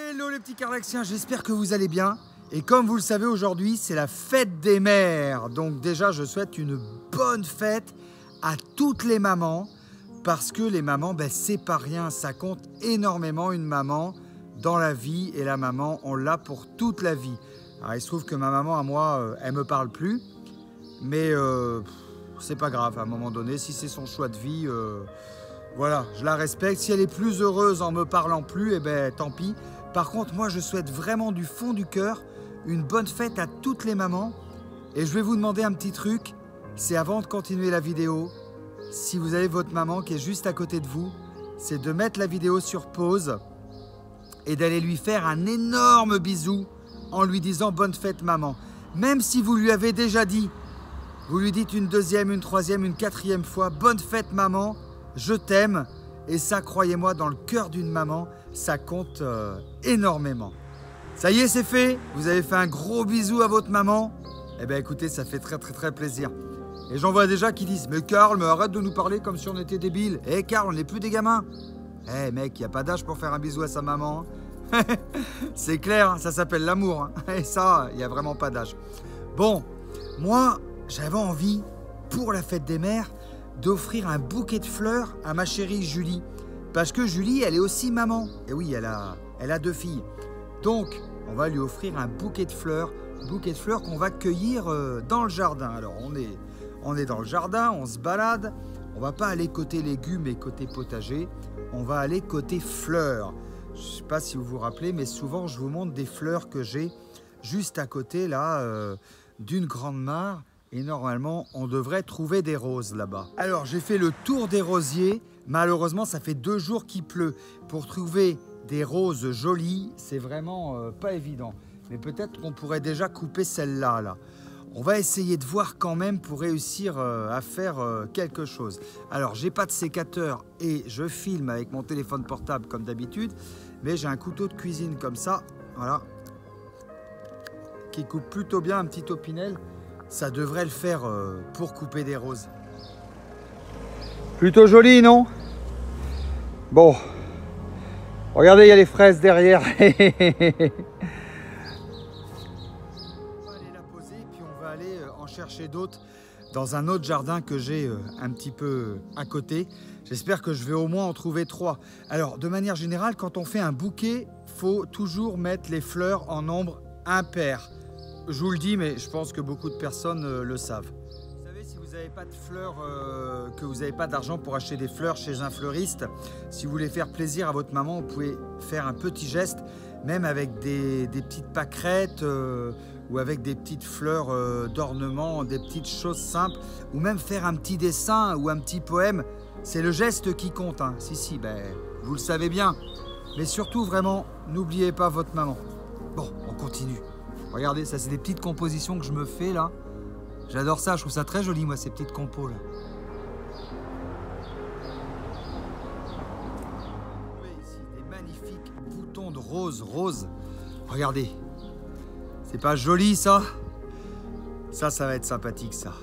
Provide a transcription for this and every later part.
Hello les petits Cardaxiens, j'espère que vous allez bien. Et comme vous le savez, aujourd'hui, c'est la fête des mères. Donc déjà, je souhaite une bonne fête à toutes les mamans. Parce que les mamans, ben, c'est pas rien. Ça compte énormément une maman dans la vie. Et la maman, on l'a pour toute la vie. Alors, il se trouve que ma maman, à moi, elle me parle plus. Mais c'est pas grave, à un moment donné, si c'est son choix de vie, voilà, je la respecte. Si elle est plus heureuse en me parlant plus, eh ben tant pis. Par contre, moi, je souhaite vraiment du fond du cœur une bonne fête à toutes les mamans. Et je vais vous demander un petit truc, c'est avant de continuer la vidéo, si vous avez votre maman qui est juste à côté de vous, c'est de mettre la vidéo sur pause et d'aller lui faire un énorme bisou en lui disant bonne fête maman. Même si vous lui avez déjà dit, vous lui dites une deuxième, une troisième, une quatrième fois, bonne fête maman, je t'aime. Et ça, croyez-moi, dans le cœur d'une maman, ça compte énormément. Ça y est, c'est fait. Vous avez fait un gros bisou à votre maman. Eh bien, écoutez, ça fait très plaisir. Et j'en vois déjà qui disent, mais Karl, mais arrête de nous parler comme si on était débiles. Eh Karl, on n'est plus des gamins. Eh mec, il n'y a pas d'âge pour faire un bisou à sa maman. C'est clair, ça s'appelle l'amour. Hein. Et ça, il n'y a vraiment pas d'âge. Bon, moi, j'avais envie, pour la fête des mères, d'offrir un bouquet de fleurs à ma chérie Julie. Parce que Julie, elle est aussi maman. Et oui, elle a 2 filles. Donc, on va lui offrir un bouquet de fleurs qu'on va cueillir dans le jardin. Alors, on est dans le jardin, on se balade. On va pas aller côté légumes et côté potager. On va aller côté fleurs. Je ne sais pas si vous vous rappelez, mais souvent, je vous montre des fleurs que j'ai juste à côté, là, d'une grande mare. Et normalement, on devrait trouver des roses là-bas. Alors, j'ai fait le tour des rosiers. Malheureusement, ça fait 2 jours qu'il pleut. Pour trouver des roses jolies, c'est vraiment pas évident. Mais peut-être qu'on pourrait déjà couper celle-là. Là. On va essayer de voir quand même pour réussir à faire quelque chose. Alors, j'ai pas de sécateur et je filme avec mon téléphone portable comme d'habitude. Mais j'ai un couteau de cuisine comme ça, voilà, qui coupe plutôt bien, un petit opinel. Ça devrait le faire pour couper des roses. Plutôt joli, non? Bon. Regardez, il y a les fraises derrière. On va aller la poser, puis on va aller en chercher d'autres dans un autre jardin que j'ai un petit peu à côté. J'espère que je vais au moins en trouver 3. Alors, de manière générale, quand on fait un bouquet, il faut toujours mettre les fleurs en nombre impair. Je vous le dis, mais je pense que beaucoup de personnes le savent. Vous savez, si vous n'avez pas de fleurs, que vous n'avez pas d'argent pour acheter des fleurs chez un fleuriste, si vous voulez faire plaisir à votre maman, vous pouvez faire un petit geste, même avec des petites pâquerettes ou avec des petites fleurs d'ornement, des petites choses simples, ou même faire un petit dessin ou un petit poème. C'est le geste qui compte. Hein. Si, ben, vous le savez bien. Mais surtout, vraiment, n'oubliez pas votre maman. Bon, on continue. Regardez, ça c'est des petites compositions que je me fais là. J'adore ça, je trouve ça très joli moi, ces petites compos là. Vous voyez ici des magnifiques boutons de rose. Regardez, c'est pas joli ça? Ça va être sympathique ça.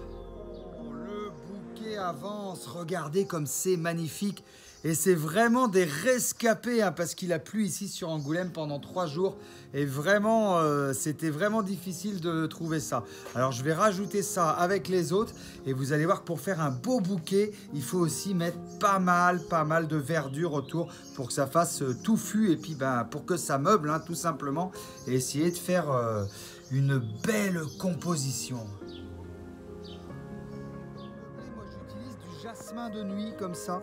Le bouquet avance, regardez comme c'est magnifique. Et c'est vraiment des rescapés, hein, parce qu'il a plu ici sur Angoulême pendant 3 jours. Et vraiment, c'était vraiment difficile de trouver ça. Alors, je vais rajouter ça avec les autres. Et vous allez voir que pour faire un beau bouquet, il faut aussi mettre pas mal de verdure autour pour que ça fasse touffu. Et puis, ben, pour que ça meuble, hein, tout simplement. Et essayer de faire une belle composition. Moi, j'utilise du jasmin de nuit comme ça.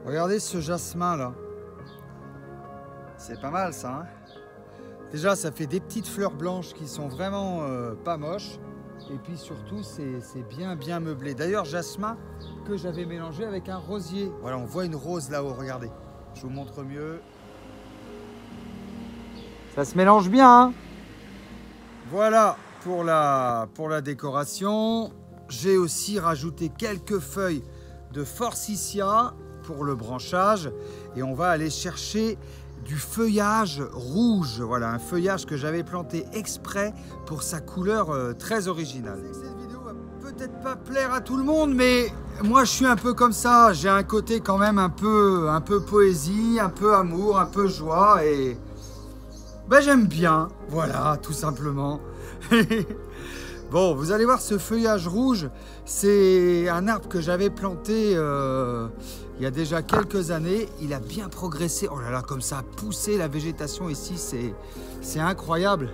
Regardez ce jasmin là, c'est pas mal ça. Hein, déjà ça fait des petites fleurs blanches qui sont vraiment pas moches. Et puis surtout c'est bien meublé. D'ailleurs jasmin que j'avais mélangé avec un rosier. Voilà, on voit une rose là-haut, regardez. Je vous montre mieux. Ça se mélange bien. Hein, voilà pour la décoration. J'ai aussi rajouté quelques feuilles de forsythia pour le branchage et on va aller chercher du feuillage rouge. Voilà, un feuillage que j'avais planté exprès pour sa couleur très originale. Cette vidéo va peut-être pas plaire à tout le monde, mais moi je suis un peu comme ça. J'ai un côté quand même un peu poésie, un peu amour, un peu joie et Ben, j'aime bien, voilà, tout simplement. Bon, vous allez voir ce feuillage rouge, c'est un arbre que j'avais planté il y a déjà quelques années. Il a bien progressé. Oh là là, comme ça a poussé la végétation ici, c'est incroyable.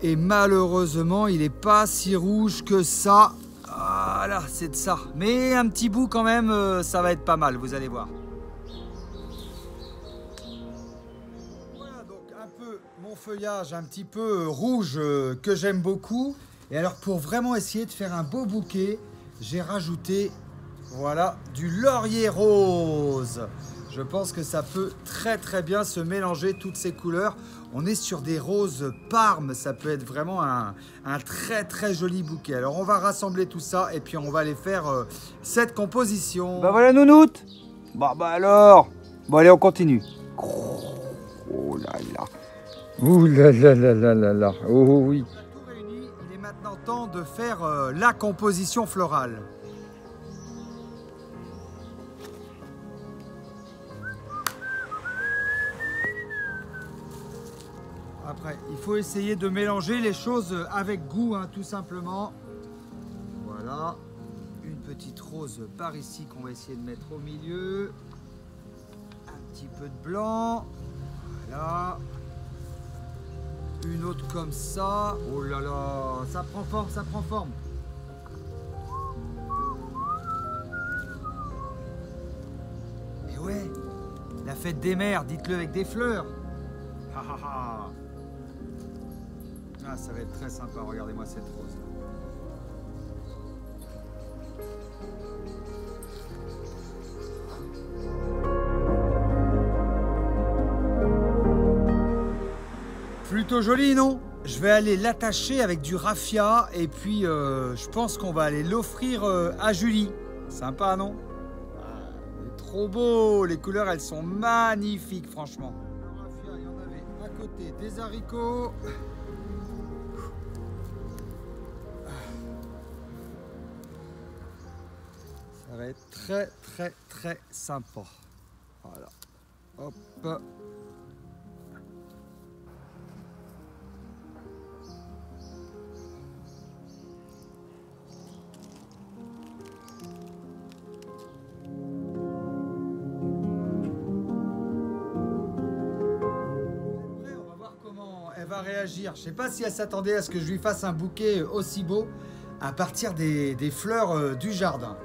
Et malheureusement, il n'est pas si rouge que ça. Voilà, c'est de ça. Mais un petit bout quand même, ça va être pas mal, vous allez voir. Voilà donc un peu mon feuillage un petit peu rouge que j'aime beaucoup. Et alors pour vraiment essayer de faire un beau bouquet, j'ai rajouté voilà du laurier rose. Je pense que ça peut très bien se mélanger toutes ces couleurs. On est sur des roses parmes, ça peut être vraiment un très joli bouquet. Alors on va rassembler tout ça et puis on va aller faire cette composition. Bah voilà Nounoute. Bah alors. Bon allez on continue. Oh là là. Ouh là là là là là là. Oh oui. Tout réuni, il est maintenant temps de faire la composition florale. Après, il faut essayer de mélanger les choses avec goût, hein, tout simplement. Voilà, une petite rose par ici qu'on va essayer de mettre au milieu. Un petit peu de blanc, voilà. Une autre comme ça. Oh là là, ça prend forme, ça prend forme. Et ouais, la fête des mères, dites-le avec des fleurs. Ah, ça va être très sympa, regardez-moi cette rose là. Plutôt joli, non? Je vais aller l'attacher avec du raffia et puis je pense qu'on va aller l'offrir à Julie. Sympa, non? Ah, trop beau, les couleurs elles sont magnifiques franchement. Le raffia, il y en avait à côté des haricots. Ça va être très sympa. Voilà. Hop. Réagir. Je sais pas si elle s'attendait à ce que je lui fasse un bouquet aussi beau à partir des fleurs du jardin.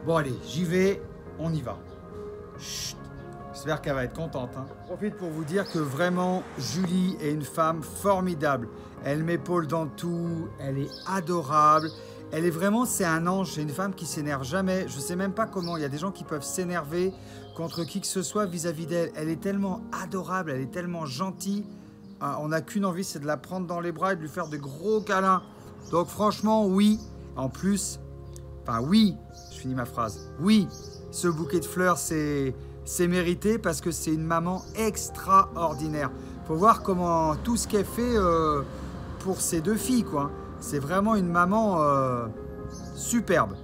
Bon allez, j'y vais, on y va. Chut, j'espère qu'elle va être contente. Hein. Je profite pour vous dire que vraiment, Julie est une femme formidable. Elle m'épaule dans tout, elle est adorable. Elle est vraiment, c'est un ange, c'est une femme qui s'énerve jamais. Je sais même pas comment, il y a des gens qui peuvent s'énerver contre qui que ce soit vis-à-vis d'elle. Elle est tellement adorable, elle est tellement gentille. On n'a qu'une envie, c'est de la prendre dans les bras et de lui faire de gros câlins. Donc franchement, oui. En plus, enfin oui, je finis ma phrase. Oui, ce bouquet de fleurs, c'est mérité parce que c'est une maman extraordinaire. Faut voir comment tout ce qu'elle fait pour ses deux filles, quoi. C'est vraiment une maman superbe,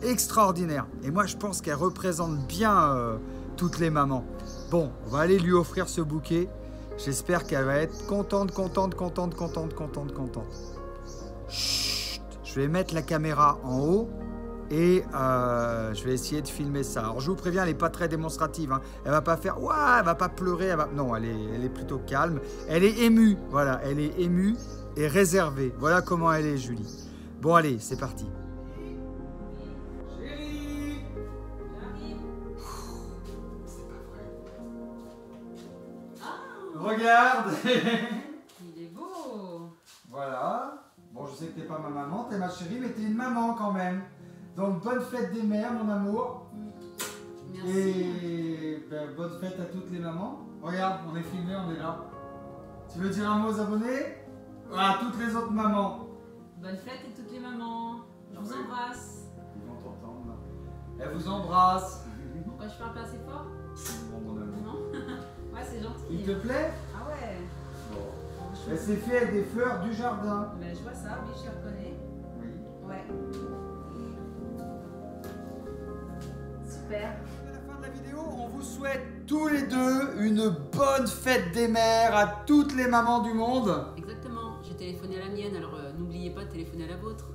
extraordinaire. Et moi, je pense qu'elle représente bien toutes les mamans. Bon, on va aller lui offrir ce bouquet. J'espère qu'elle va être contente. Chut, je vais mettre la caméra en haut et je vais essayer de filmer ça. Alors je vous préviens, elle n'est pas très démonstrative. Hein. Elle va pas faire, ouah, elle va pas pleurer. Non, elle est plutôt calme. Elle est émue, voilà, elle est émue et réservée. Voilà comment elle est, Julie. Bon, allez, c'est parti. Regarde. Il est beau. Voilà. Bon, je sais que t'es pas ma maman, t'es ma chérie, mais t'es une maman quand même. Donc, bonne fête des mères, mon amour. Merci. Et ben, bonne fête à toutes les mamans. Regarde, on est filmé, on est là. Tu veux dire un mot aux abonnés? À toutes les autres mamans. Bonne fête à toutes les mamans. Je vous embrasse. Ils vont t'entendre. Elle vous embrasse. Pourquoi je parle pas assez fort? Bon, mon amour. Non. Ouais, c'est gentil. Il te plaît? Ah ouais. Bon. Elle s'est fait avec des fleurs du jardin. Ben, je vois ça, oui, je le reconnais. Oui. Ouais. Super. À la fin de la vidéo, on vous souhaite tous les deux une bonne fête des mères à toutes les mamans du monde. Exactement, j'ai téléphoné à la mienne, alors n'oubliez pas de téléphoner à la vôtre.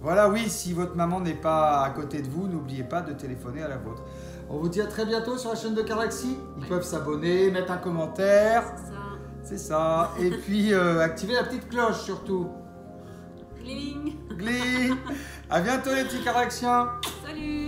Voilà, oui, si votre maman n'est pas à côté de vous, n'oubliez pas de téléphoner à la vôtre. On vous dit à très bientôt sur la chaîne de Caraxi. Ils peuvent s'abonner, mettre un commentaire. C'est ça. C'est ça. Et puis activer la petite cloche surtout. Gling. Gling. À bientôt les petits Caraxiens. Salut.